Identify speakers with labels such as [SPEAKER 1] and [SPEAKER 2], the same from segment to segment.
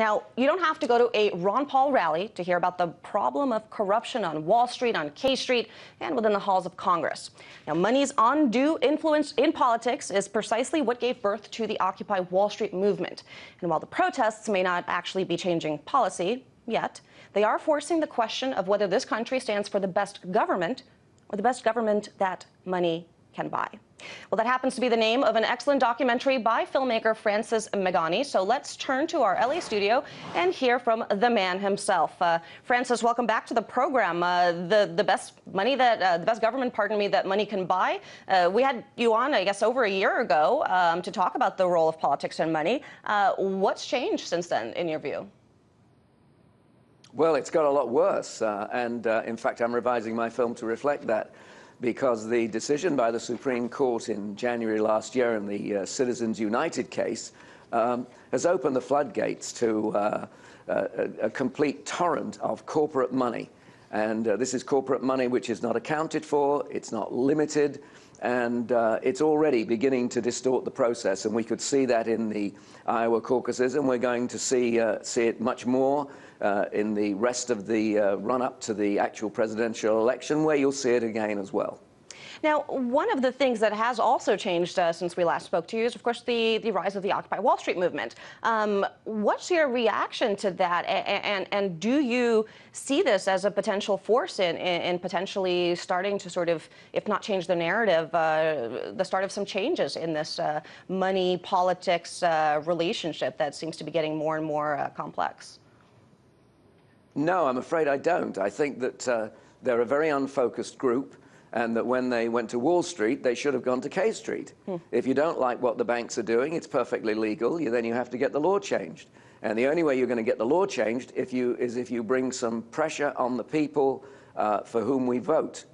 [SPEAKER 1] Now, you don't have to go to a Ron Paul rally to hear about the problem of corruption on Wall Street, on K Street, and within the halls of Congress. Now, money's undue influence in politics is precisely what gave birth to the Occupy Wall Street movement. And while the protests may not actually be changing policy yet, they are forcing the question of whether this country stands for the best government or the best government that money can buy. Well, that happens to be the name of an excellent documentary by filmmaker Francis Megani. So let's turn to our LA studio and hear from the man himself. Francis, welcome back to the program. The best government, pardon me, that money can buy. We had you on, I guess, over a year ago to talk about the role of politics and money. What's changed since then, in your view?
[SPEAKER 2] Well, it's got a lot worse, in fact, I'm revising my film to reflect that, because the decision by the Supreme Court in January last year in the Citizens United case has opened the floodgates to a complete torrent of corporate money. And this is corporate money which is not accounted for, it's not limited, and it's already beginning to distort the process. And we could see that in the Iowa caucuses, and we're going to see it much more in the rest of the run-up to the actual presidential election, where you'll see it again as well.
[SPEAKER 1] Now, one of the things that has also changed since we last spoke to you is, of course, the rise of the Occupy Wall Street movement. What's your reaction to that? And do you see this as a potential force in potentially starting to sort of, if not change the narrative, the start of some changes in this money politics relationship that seems to be getting more and more complex?
[SPEAKER 2] No, I'm afraid I don't. I think that they're a very unfocused group, and that when they went to Wall Street, they should have gone to K Street. If you don't like what the banks are doing, it's perfectly legal. Then you have to get the law changed. And the only way you're going to get the law changed is if you bring some pressure on the people for whom we vote.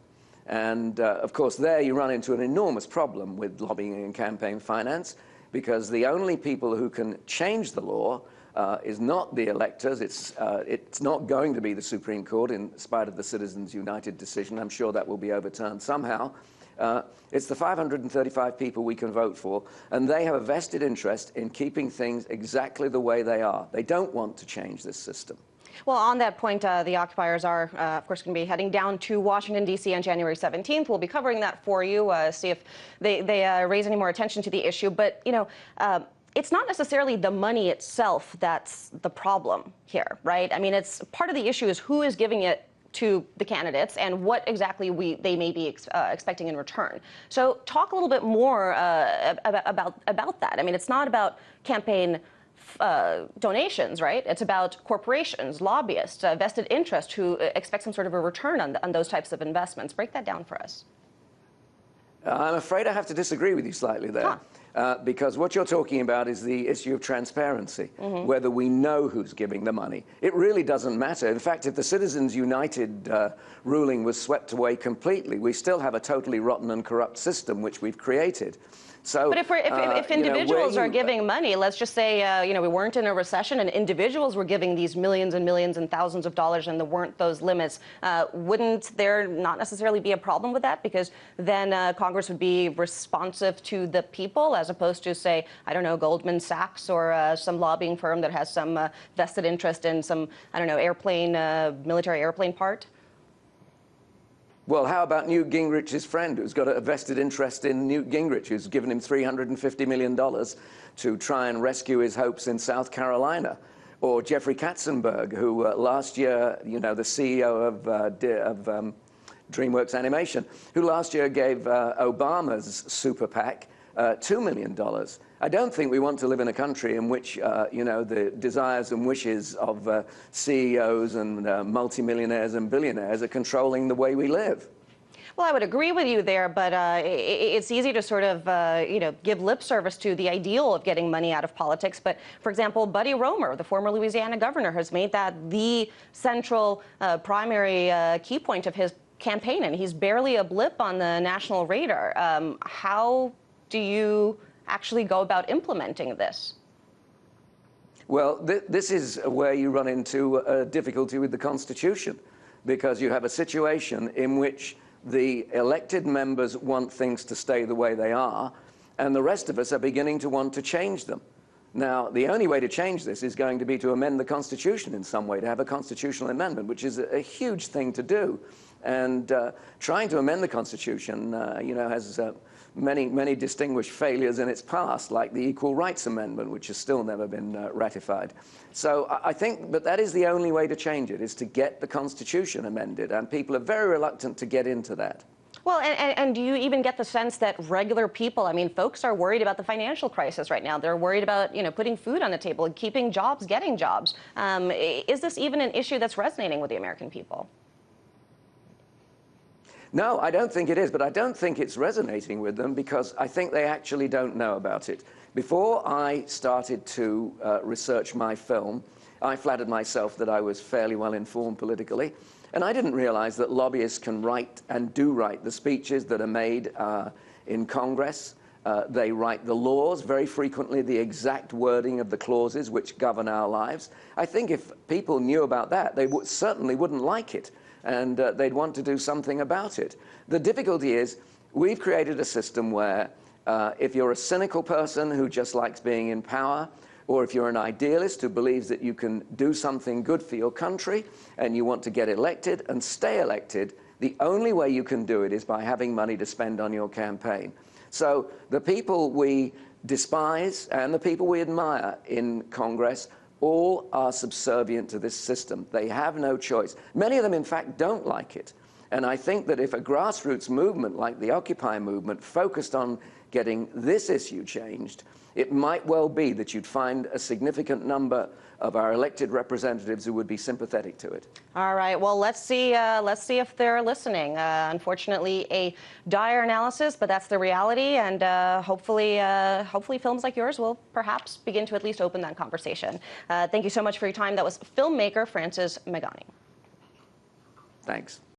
[SPEAKER 2] And of course, there you run into an enormous problem with lobbying and campaign finance, because the only people who can change the law is not the electors. It's not going to be the Supreme Court, in spite of the Citizens United decision. I'm sure that will be overturned somehow. It's the 535 people we can vote for, and they have a vested interest in keeping things exactly the way they are. They don't want to change this system.
[SPEAKER 1] Well, on that point, the occupiers are, of course, going to be heading down to Washington, D.C. on January 17th. We'll be covering that for you, see if they raise any more attention to the issue. But, you know, it's not necessarily the money itself that's the problem here, right? I mean, it's part of the issue is who is giving it to the candidates and what exactly they may be expecting in return. So talk a little bit more about that. I mean, it's not about campaign donations, right? It's about corporations, lobbyists, vested interest who expect some sort of a return on those types of investments. Break that down for us.
[SPEAKER 2] I'm afraid I have to disagree with you slightly there. Because what you're talking about is the issue of transparency, whether we know who's giving the money. It really doesn't matter. In fact, if the Citizens United ruling was swept away completely, we still have a totally rotten and corrupt system which we've created. So,
[SPEAKER 1] but if individuals are giving money, let's just say, you know, we weren't in a recession and individuals were giving these millions and millions and thousands of dollars and there weren't those limits, wouldn't there not necessarily be a problem with that? Because then Congress would be responsive to the people as opposed to, say, I don't know, Goldman Sachs or some lobbying firm that has some vested interest in some, I don't know, airplane, military airplane part?
[SPEAKER 2] Well, how about Newt Gingrich's friend, who's got a vested interest in Newt Gingrich, who's given him $350 million to try and rescue his hopes in South Carolina? Or Jeffrey Katzenberg, who last year, you know, the CEO of DreamWorks Animation, who last year gave Obama's super PAC $2 million. I don't think we want to live in a country in which, you know, the desires and wishes of CEOs and multimillionaires and billionaires are controlling the way we live.
[SPEAKER 1] Well, I would agree with you there, but it's easy to sort of, you know, give lip service to the ideal of getting money out of politics. But, for example, Buddy Roemer, the former Louisiana governor, has made that the central primary key point of his campaign, and he's barely a blip on the national radar. How do you actually go about implementing this?
[SPEAKER 2] Well, this is where you run into a difficulty with the Constitution, because you have a situation in which the elected members want things to stay the way they are, and the rest of us are beginning to want to change them. Now, the only way to change this is going to be to amend the Constitution in some way, to have a constitutional amendment, which is a huge thing to do. And trying to amend the Constitution, has many distinguished failures in its past, like the Equal Rights Amendment, which has still never been ratified. So I think that is the only way to change it, is to get the Constitution amended, and people are very reluctant to get into that.
[SPEAKER 1] Well, and do you even get the sense that regular people, I mean, folks are worried about the financial crisis right now. They're worried about, putting food on the table and keeping jobs, getting jobs. Is this even an issue that's resonating with the American people?
[SPEAKER 2] No, I don't think it is, but I don't think it's resonating with them because I think they actually don't know about it. Before I started to research my film, I flattered myself that I was fairly well informed politically, and I didn't realize that lobbyists can write and do write the speeches that are made in Congress. They write the laws, very frequently the exact wording of the clauses which govern our lives. I think if people knew about that, they certainly wouldn't like it, and they'd want to do something about it. The difficulty is we've created a system where if you're a cynical person who just likes being in power, or if you're an idealist who believes that you can do something good for your country and you want to get elected and stay elected, the only way you can do it is by having money to spend on your campaign. So the people we despise and the people we admire in Congress all are subservient to this system. They have no choice. Many of them, in fact, don't like it. And I think that if a grassroots movement like the Occupy movement focused on getting this issue changed, it might well be that you'd find a significant number of our elected representatives who would be sympathetic to it.
[SPEAKER 1] All right. Well, let's see if they're listening. Unfortunately, a dire analysis, but that's the reality. And hopefully films like yours will perhaps begin to at least open that conversation. Thank you so much for your time. That was filmmaker Francis Magani.
[SPEAKER 2] Thanks.